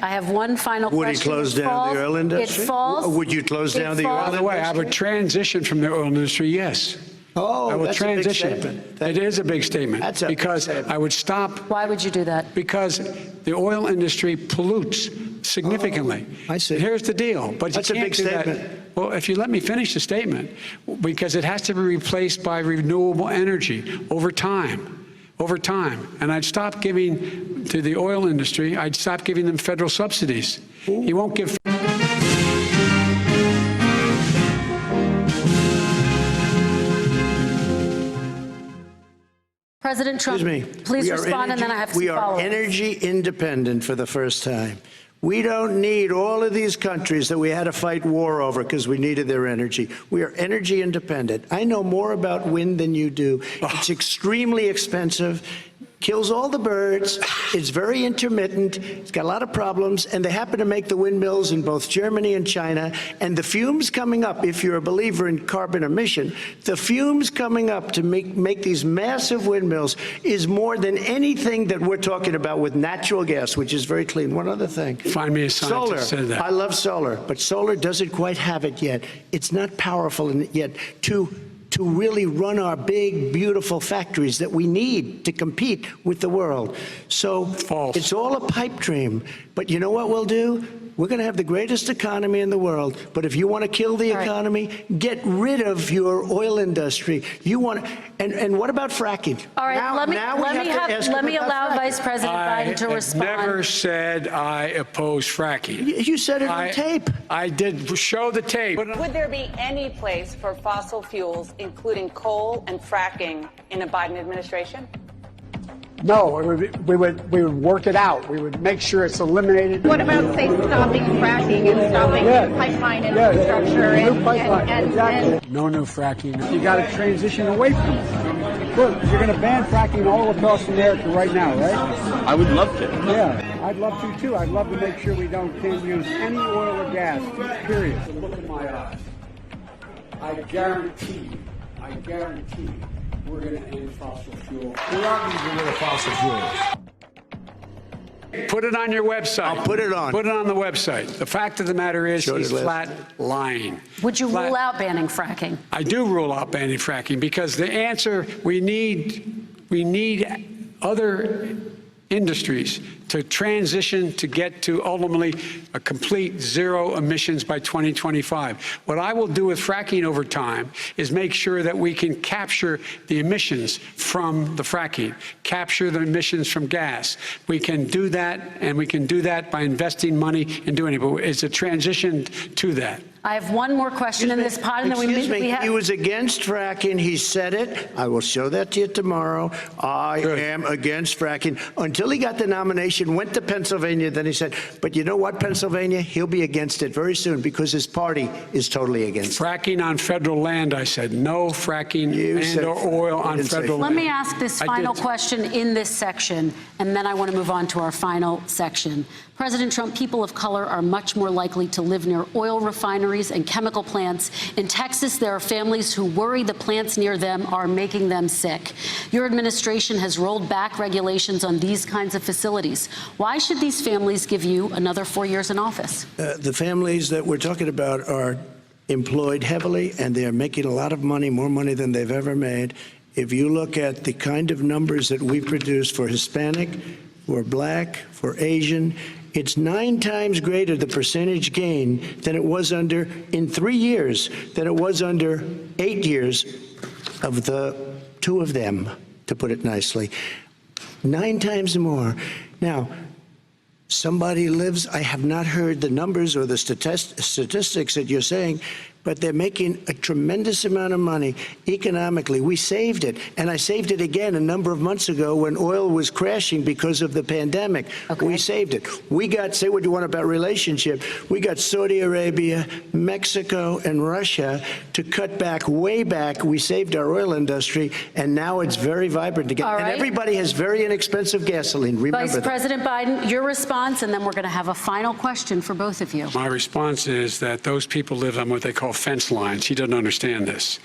I have one final question. Would he close down the oil industry? It falls. Would you close down the oil industry? By the way, I would transition from the oil industry, yes. Oh, I will that's transition. a big statement. It is a big statement. That's a because big statement. I would stop. Why would you do that? Because the oil industry pollutes significantly. Oh, I see. Here's the deal. But That's you a can't big do statement. that. Well, if you let me finish the statement, because it has to be replaced by renewable energy over time. Over time. And I'd stop giving to the oil industry, I'd stop giving them federal subsidies. He won't give. President Trump, please respond, and then I have some follow-ups. We are energy independent for the first time. We don't need all of these countries that we had to fight war over because we needed their energy. We are energy independent. I know more about wind than you do. It's extremely expensive. Kills all the birds. It's very intermittent. It's got a lot of problems. And they happen to make the windmills in both Germany and China. And the fumes coming up, if you're a believer in carbon emission, the fumes coming up to make these massive windmills is more than anything that we're talking about with natural gas, which is very clean. One other thing. Find me a scientist Solar. said that. I love solar, but solar doesn't quite have it yet. It's not powerful yet to really run our big, beautiful factories that we need to compete with the world. So it's all a pipe dream. But you know what we'll do? We're going to have the greatest economy in the world. But if you want to kill the economy, get rid of your oil industry. You want, and what about fracking? All right, let me allow Vice President Biden to respond. I never said I oppose fracking. You said it on tape. I did show the tape. Would there be any place for fossil fuels, including coal and fracking, in a Biden administration? No, we would work it out. We would make sure it's eliminated. What about, say, stopping fracking and stopping pipeline infrastructure? Exactly. No new fracking. You got to transition away from it. Look, you're going to ban fracking all across America right now, right? I would love to. Yeah, I'd love to, too. I'd love to make sure we can't use any oil or gas, period. Look in my eyes. I guarantee we're going to end fossil fuel. We are going to get rid of fossil fuels. Put it on your website. I'll put it on. Put it on the website. The fact of the matter is he's flat lying. Would you rule out banning fracking? I do rule out banning fracking because the answer, we need other industries to transition to get to ultimately a complete zero emissions by 2025. What I will do with fracking over time is make sure that we can capture the emissions from the fracking, capture the emissions from gas. We can do that, and we can do that by investing money and doing it, but it's a transition to that. I have one more question in this pod, and then we have. He was against fracking. He said it. I will show that to you tomorrow. I am against fracking. Until he got the nomination, went to Pennsylvania, then he said, but you know what, Pennsylvania? He'll be against it very soon because his party is totally against it. Fracking on federal land, I said. No fracking or oil on federal land. Let me ask this final question in this section, and then I want to move on to our final section. President Trump, people of color are much more likely to live near oil refineries and chemical plants. In Texas, there are families who worry the plants near them are making them sick. Your administration has rolled back regulations on these kinds of facilities. Why should these families give you another 4 years in office? The families that we're talking about are employed heavily, and they're making a lot of money, more money than they've ever made. If you look at the kind of numbers that we produce for Hispanic, for Black, for Asian, it's 9 times greater, the percentage gain, than it was in 3 years, than it was under 8 years of the 2 of them, to put it nicely. 9 times more. Now, somebody lives, I have not heard the numbers or the statistics that you're saying, but they're making a tremendous amount of money economically. We saved it, and I saved it again a number of months ago when oil was crashing because of the pandemic. We saved it. We got, say what you want about relationship, we got Saudi Arabia, Mexico, and Russia to cut back, way back. We saved our oil industry, and now it's very vibrant again. And everybody has very inexpensive gasoline. Remember Vice President Biden, your response, and then we're going to have a final question for both of you. My response is that those people live on what they call fence lines. He doesn't understand this.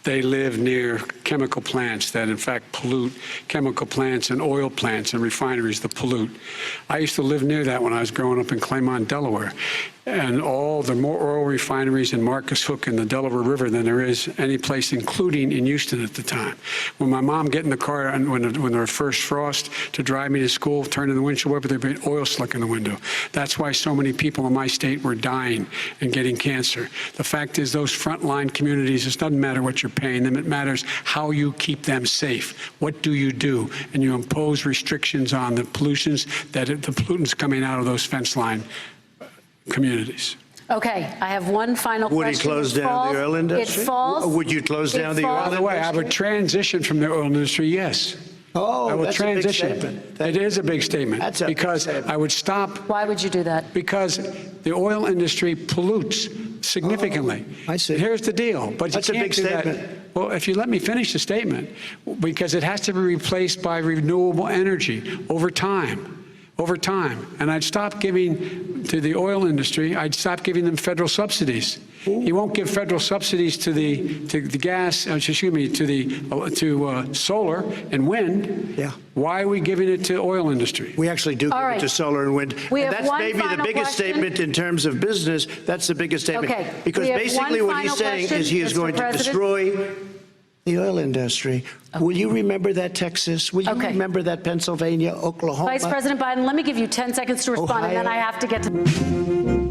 They live near chemical plants that, in fact, pollute, chemical plants and oil plants and refineries that pollute. I used to live near that when I was growing up in Claymont, Delaware. And there are more oil refineries in Marcus Hook and the Delaware River than there is any place, including in Houston at the time. When my mom get in the car and when there was first frost to drive me to school, turn in the windshield wiper, there'd be oil slick in the window. That's why so many people in my state were dying and getting cancer. The fact is, those frontline communities, it doesn't matter what you're paying them, it matters how you keep them safe. What do? And you impose restrictions on the pollutions, the pollutants coming out of those fence line communities. Okay, I have one final question. Would he close down the oil industry? It falls. Would you close down the oil industry? By the way, I would transition from the oil industry, yes. Oh, I will that's transition. a big statement. It is a big statement. That's a big because statement. I would stop. Why would you do that? Because the oil industry pollutes significantly. Oh, I see. Here's the deal. But That's you a can't big do that. statement. Well, if you let me finish the statement, because it has to be replaced by renewable energy over time. Over time. And I'd stop giving to the oil industry, I'd stop giving them federal subsidies. He won't give federal subsidies to the gas, excuse me, to solar and wind. Yeah. Why are we giving it to oil industry? We actually do give right. it to solar and wind. We And have that's one maybe the final biggest question. statement in terms of business. That's the biggest statement. Okay. Because We have basically one what he's final saying question, is he is Mr. going to President. destroy the oil industry. Will you remember that, Texas? Will you Okay. remember that, Pennsylvania, Oklahoma? Vice President Biden, let me give you 10 seconds to respond, and then Ohio. I have to get to...